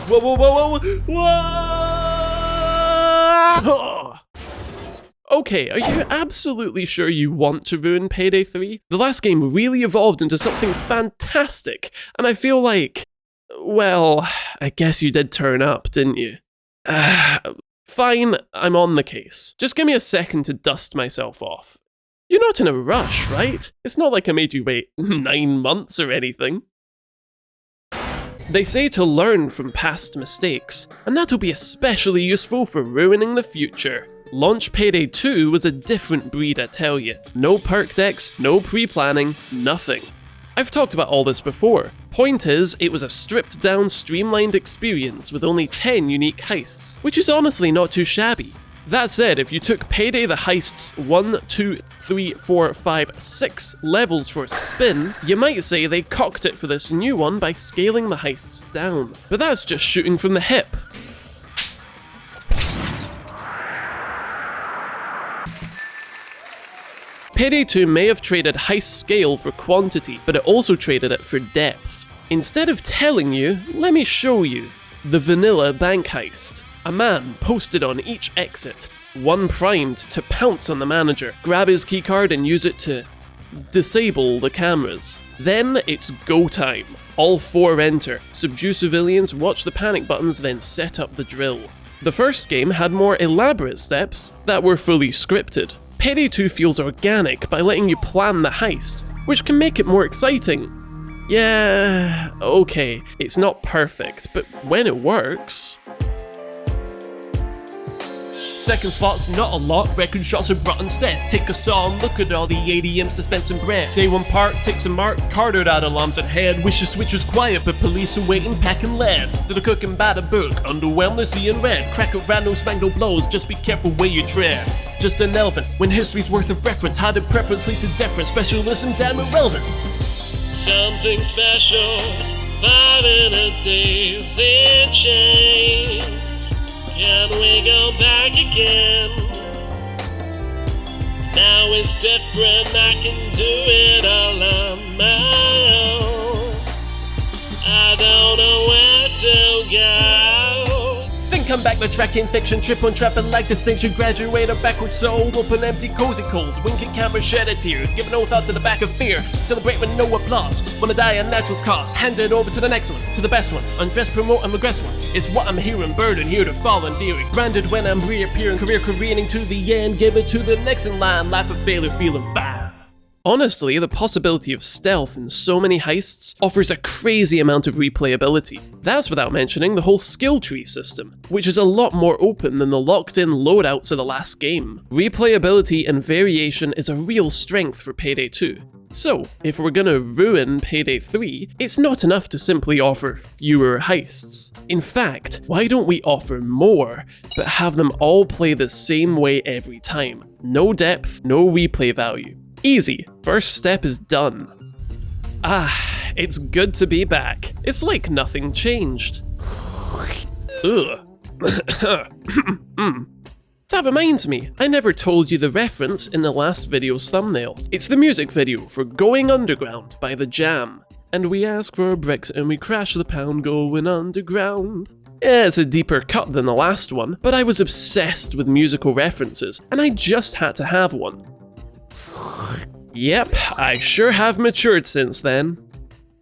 Whoa, whoa, whoa, whoa, whoa! Okay, are you absolutely sure you want to ruin Payday 3? The last game really evolved into something fantastic, and I feel like, well, I guess you did turn up, didn't you? Fine, I'm on the case. Just give me a second to dust myself off. You're not in a rush, right? It's not like I made you wait 9 months or anything. They say to learn from past mistakes, and that'll be especially useful for ruining the future. Launch Payday 2 was a different breed, I tell you. No perk decks, no pre-planning, nothing. I've talked about all this before. Point is, it was a stripped down, streamlined experience with only 10 unique heists, which is honestly not too shabby. That said, if you took Payday the heists 1, 2, 3, 4, 5, 6 levels for a spin, you might say they cocked it for this new one by scaling the heists down. But that's just shooting from the hip. Payday 2 may have traded heist scale for quantity, but it also traded it for depth. Instead of telling you, let me show you. The vanilla bank heist. A man posted on each exit, one primed to pounce on the manager, grab his keycard and use it to disable the cameras. Then it's go time. All 4 enter, subdue civilians, watch the panic buttons, then set up the drill. The first game had more elaborate steps that were fully scripted. Payday 2 feels organic by letting you plan the heist, which can make it more exciting. Yeah, okay, it's not perfect, but when it works... Second slot's not a lot, record shots are brought instead. Take a song, look at all the ADMs dispensing bread. Day 1 park, takes a mark, carted out alarms at head. Wish the switch was quiet, but police are waiting, packing lead. Did a cook and bad a book, underwhelmed, they're seeing red. Crack around, no smack, no blows, just be careful where you tread. Just an elephant, when history's worth of reference. How did preference lead to deference? Specialist and damn irrelevant. Something special, 5 in a daisy chain. Can we go back again? Now it's different, I can do it all on my own. I don't know where to go. Think I'm back to tracking fiction, trip on trapping like distinction, graduate a backward soul, open empty, cozy cold, wink at camera, shed a tear, give no thought to the back of fear, celebrate with no applause, wanna die a natural cause, hand it over to the next one, to the best one, undress, promote, and regress one, it's what I'm hearing, burden here to fall endearing, branded when I'm reappearing, career careening to the end, give it to the next in line, life of failure, feeling fine. Honestly, the possibility of stealth in so many heists offers a crazy amount of replayability. That's without mentioning the whole skill tree system, which is a lot more open than the locked-in loadouts of the last game. Replayability and variation is a real strength for Payday 2. So, if we're gonna ruin Payday 3, it's not enough to simply offer fewer heists. In fact, why don't we offer more, but have them all play the same way every time? No depth, no replay value. Easy, first step is done. It's good to be back. It's like nothing changed. Ugh. That reminds me, I never told you the reference in the last video's thumbnail. It's the music video for Going Underground by The Jam. And we ask for bricks and we crash the pound going underground. Yeah, it's a deeper cut than the last one, but I was obsessed with musical references, and I just had to have one. Yep, I sure have matured since then.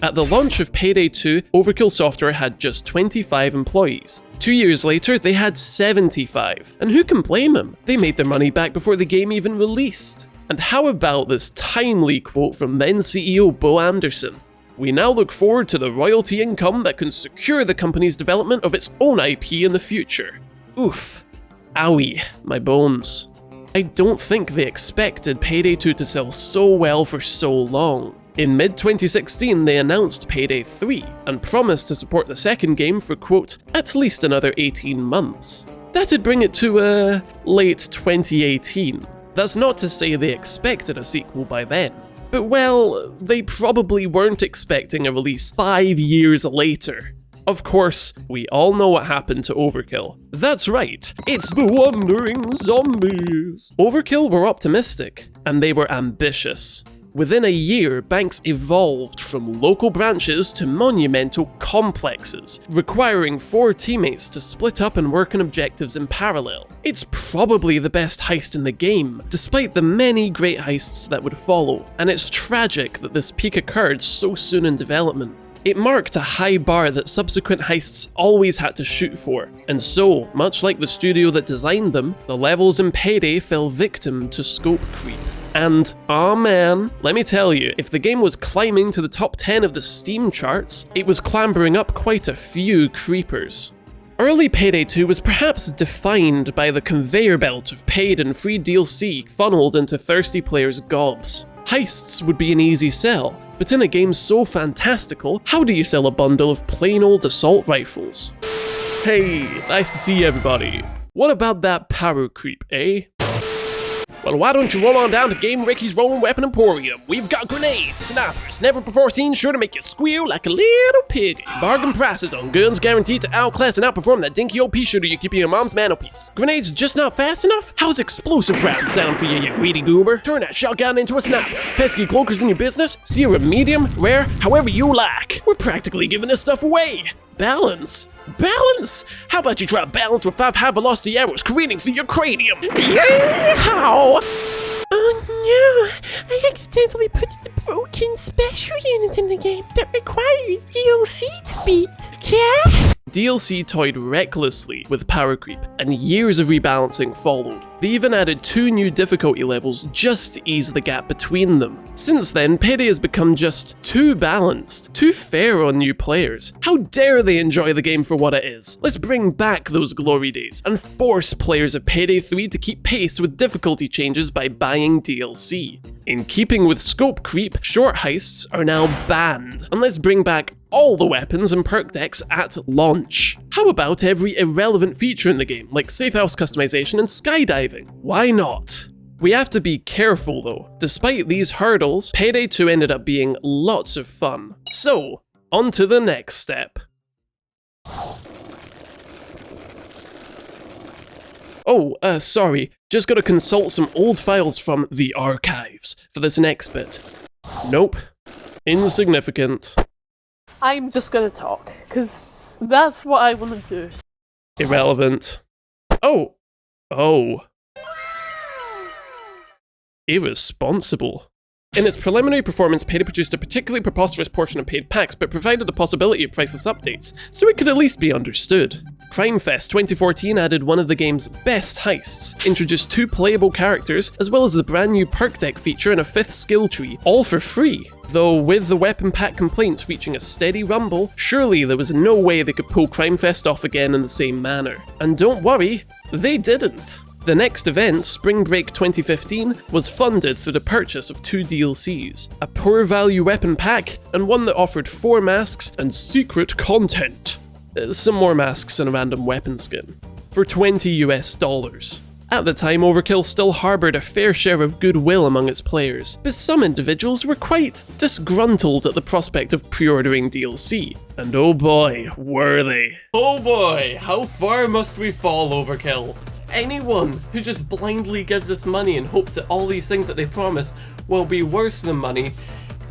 At the launch of Payday 2, Overkill Software had just 25 employees. 2 years later, they had 75. And who can blame them? They made their money back before the game even released. And how about this timely quote from then CEO Bo Anderson? We now look forward to the royalty income that can secure the company's development of its own IP in the future. Oof. Owie, my bones. I don't think they expected Payday 2 to sell so well for so long. In mid-2016, they announced Payday 3 and promised to support the second game for, quote, at least another 18 months. That'd bring it to, late 2018. That's not to say they expected a sequel by then. But well, they probably weren't expecting a release 5 years later. Of course, we all know what happened to Overkill. That's right, it's the Wandering Zombies! Overkill were optimistic, and they were ambitious. Within a year, banks evolved from local branches to monumental complexes, requiring 4 teammates to split up and work on objectives in parallel. It's probably the best heist in the game, despite the many great heists that would follow, and it's tragic that this peak occurred so soon in development. It marked a high bar that subsequent heists always had to shoot for, and so, much like the studio that designed them, the levels in Payday fell victim to scope creep. And, aw man, let me tell you, if the game was climbing to the top 10 of the Steam charts, it was clambering up quite a few creepers. Early Payday 2 was perhaps defined by the conveyor belt of paid and free DLC funneled into thirsty players' gobs. Heists would be an easy sell, but in a game so fantastical, how do you sell a bundle of plain old assault rifles? Hey, nice to see everybody. What about that power creep, eh? Well, why don't you roll on down to Game Ricky's Rolling Weapon Emporium? We've got grenades, snipers, never before seen, sure to make you squeal like a little pig. Bargain prices on guns guaranteed to outclass and outperform that dinky old pea shooter you keep in your mom's mantelpiece. Grenades just not fast enough? How's explosive rounds sound for you, you greedy goober? Turn that shotgun into a sniper. Pesky cloakers in your business? Zero, medium, rare, however you like. We're practically giving this stuff away. Balance? Balance? How about you try balance with 5 high-velocity arrows careening through your cranium? How? Oh no, I accidentally put the broken special unit in the game that requires DLC to beat. Yeah? DLC toyed recklessly with power creep, and years of rebalancing followed. They even added 2 new difficulty levels just to ease the gap between them. Since then, Payday has become just too balanced, too fair on new players. How dare they enjoy the game for what it is? Let's bring back those glory days and force players of Payday 3 to keep pace with difficulty changes by buying DLC. In keeping with scope creep, short heists are now banned, and let's bring back all the weapons and perk decks at launch. How about every irrelevant feature in the game, like safe house customization and skydiving? Why not? We have to be careful though. Despite these hurdles, Payday 2 ended up being lots of fun. So, on to the next step. Oh, sorry, just gotta consult some old files from the archives for this next bit. Nope. Insignificant. I'm just gonna talk, because that's what I want to do. Irrelevant. Oh. Irresponsible. In its preliminary performance, Payday produced a particularly preposterous portion of paid packs, but provided the possibility of priceless updates, so it could at least be understood. CrimeFest 2014 added one of the game's best heists, introduced 2 playable characters, as well as the brand new perk deck feature and a 5th skill tree, all for free. Though with the weapon pack complaints reaching a steady rumble, surely there was no way they could pull CrimeFest off again in the same manner. And don't worry, they didn't. The next event, Spring Break 2015, was funded through the purchase of 2 DLCs, a poor value weapon pack, and one that offered 4 masks and secret content. Some more masks and a random weapon skin, for $20 US. At the time, Overkill still harbored a fair share of goodwill among its players, but some individuals were quite disgruntled at the prospect of pre-ordering DLC. And oh boy, were they. Oh boy, how far must we fall, Overkill? Anyone who just blindly gives us money and hopes that all these things that they promise will be worth the money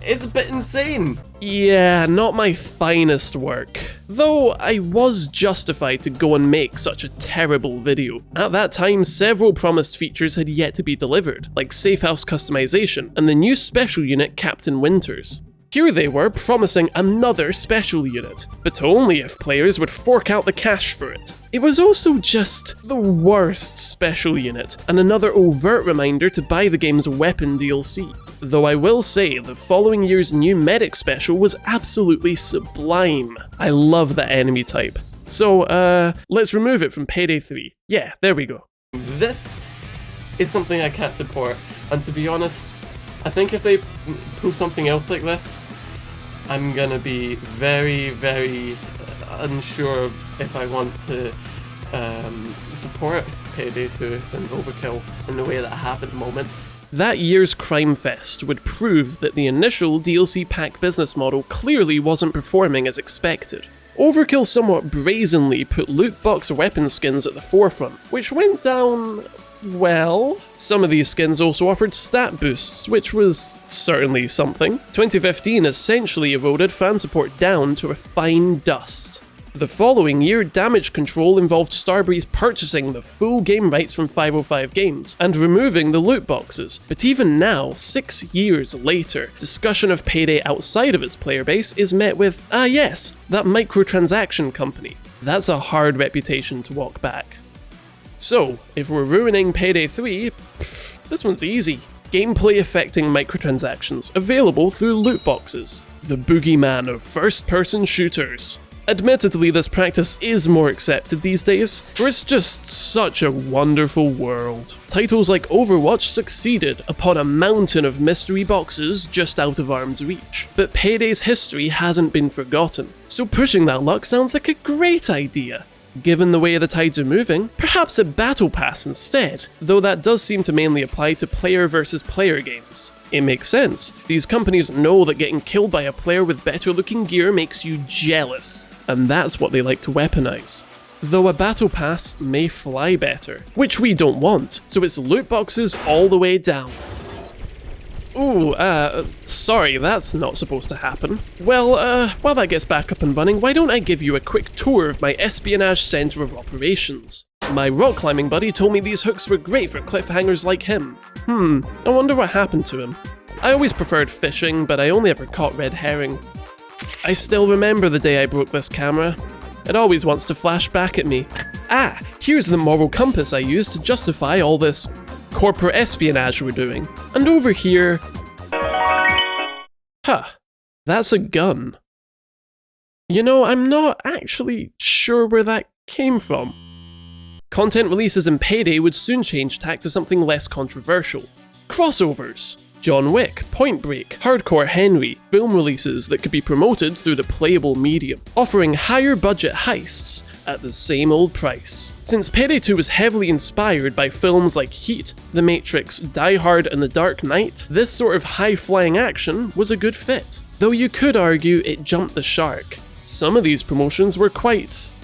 is a bit insane. Yeah, not my finest work. Though I was justified to go and make such a terrible video. At that time, several promised features had yet to be delivered, like safe house customization and the new special unit Captain Winters. Here they were promising another special unit, but only if players would fork out the cash for it. It was also just the worst special unit, and another overt reminder to buy the game's weapon DLC. Though I will say, the following year's new medic special was absolutely sublime. I love that enemy type. So, let's remove it from Payday 3. Yeah, there we go. This is something I can't support, and to be honest, I think if they pull something else like this, I'm gonna be very, very unsure of if I want to support Payday 2 and Overkill in the way that I have at the moment. That year's CrimeFest would prove that the initial DLC pack business model clearly wasn't performing as expected. Overkill somewhat brazenly put loot box weapon skins at the forefront, which went down Well, some of these skins also offered stat boosts, which was certainly something. 2015 essentially eroded fan support down to a fine dust. The following year, Damage Control involved Starbreeze purchasing the full game rights from 505 Games and removing the loot boxes. But even now, 6 years later, discussion of Payday outside of its player base is met with, yes, that microtransaction company. That's a hard reputation to walk back. So, if we're ruining Payday 3, this one's easy. Gameplay affecting microtransactions, available through loot boxes. The boogeyman of first-person shooters. Admittedly, this practice is more accepted these days, for it's just such a wonderful world. Titles like Overwatch succeeded upon a mountain of mystery boxes just out of arm's reach, but Payday's history hasn't been forgotten, so pushing that luck sounds like a great idea. Given the way the tides are moving, perhaps a battle pass instead, though that does seem to mainly apply to player versus player games. It makes sense. These companies know that getting killed by a player with better looking gear makes you jealous, and that's what they like to weaponize. Though a battle pass may fly better, which we don't want, so it's loot boxes all the way down. Ooh, sorry, that's not supposed to happen. Well, while that gets back up and running, why don't I give you a quick tour of my espionage center of operations? My rock climbing buddy told me these hooks were great for cliffhangers like him. I wonder what happened to him. I always preferred fishing, but I only ever caught red herring. I still remember the day I broke this camera. It always wants to flash back at me. Here's the moral compass I used to justify all this corporate espionage we're doing. And over here... that's a gun. You know, I'm not actually sure where that came from. Content releases in Payday would soon change tack to something less controversial. Crossovers. John Wick, Point Break, Hardcore Henry, film releases that could be promoted through the playable medium, offering higher budget heists at the same old price. Since Payday 2 was heavily inspired by films like Heat, The Matrix, Die Hard and The Dark Knight, this sort of high-flying action was a good fit. Though you could argue it jumped the shark. Some of these promotions were quite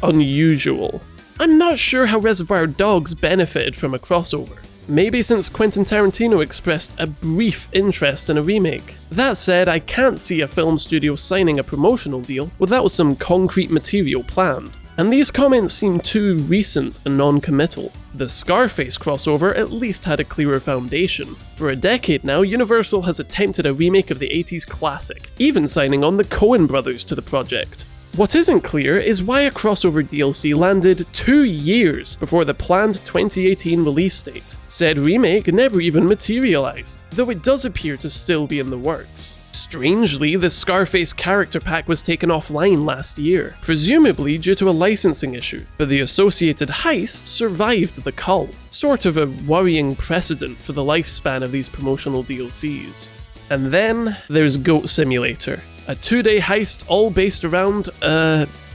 unusual. I'm not sure how Reservoir Dogs benefited from a crossover. Maybe since Quentin Tarantino expressed a brief interest in a remake. That said, I can't see a film studio signing a promotional deal without some concrete material planned. And these comments seem too recent and non-committal. The Scarface crossover at least had a clearer foundation. For a decade now, Universal has attempted a remake of the 80s classic, even signing on the Coen brothers to the project. What isn't clear is why a crossover DLC landed 2 years before the planned 2018 release date. Said remake never even materialized, though it does appear to still be in the works. Strangely, the Scarface character pack was taken offline last year, presumably due to a licensing issue, but the associated heist survived the cull. Sort of a worrying precedent for the lifespan of these promotional DLCs. And then there's Goat Simulator. A 2-day heist all based around,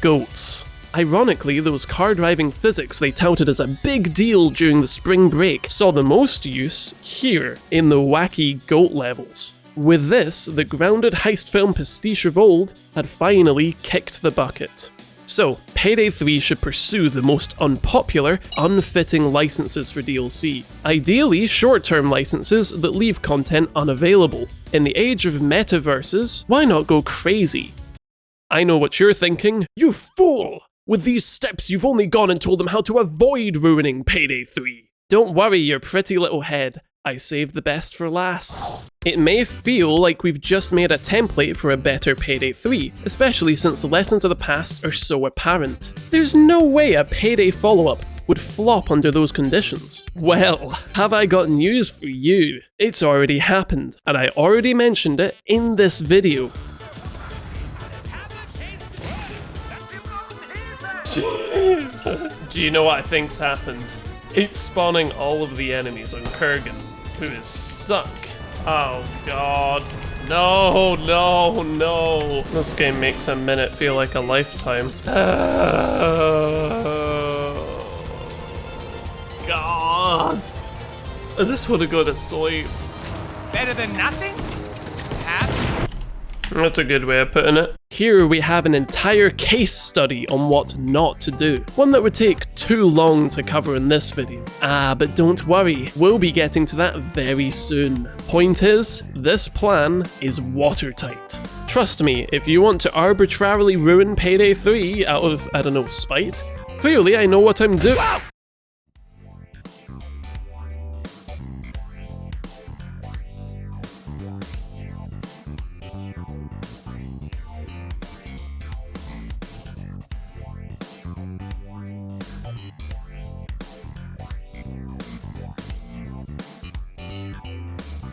goats. Ironically, those car-driving physics they touted as a big deal during the spring break saw the most use here in the wacky goat levels. With this, the grounded heist film pastiche of old had finally kicked the bucket. So, Payday 3 should pursue the most unpopular, unfitting licenses for DLC. Ideally, short-term licenses that leave content unavailable. In the age of metaverses, why not go crazy? I know what you're thinking. You fool! With these steps, you've only gone and told them how to avoid ruining Payday 3. Don't worry your pretty little head. I saved the best for last. It may feel like we've just made a template for a better Payday 3, especially since the lessons of the past are so apparent. There's no way a Payday follow-up would flop under those conditions. Well, have I got news for you? It's already happened, and I already mentioned it in this video. Do you know what I think's happened? It's spawning all of the enemies on Kurgan, who is stuck. Oh god. No, no, no. This game makes a minute feel like a lifetime. God. I just want to go to sleep. Better than nothing? Perhaps? That's a good way of putting it. Here we have an entire case study on what not to do, one that would take too long to cover in this video. But don't worry, we'll be getting to that very soon. Point is, this plan is watertight. Trust me, if you want to arbitrarily ruin Payday 3 out of, I don't know, spite, clearly I know what I'm doing.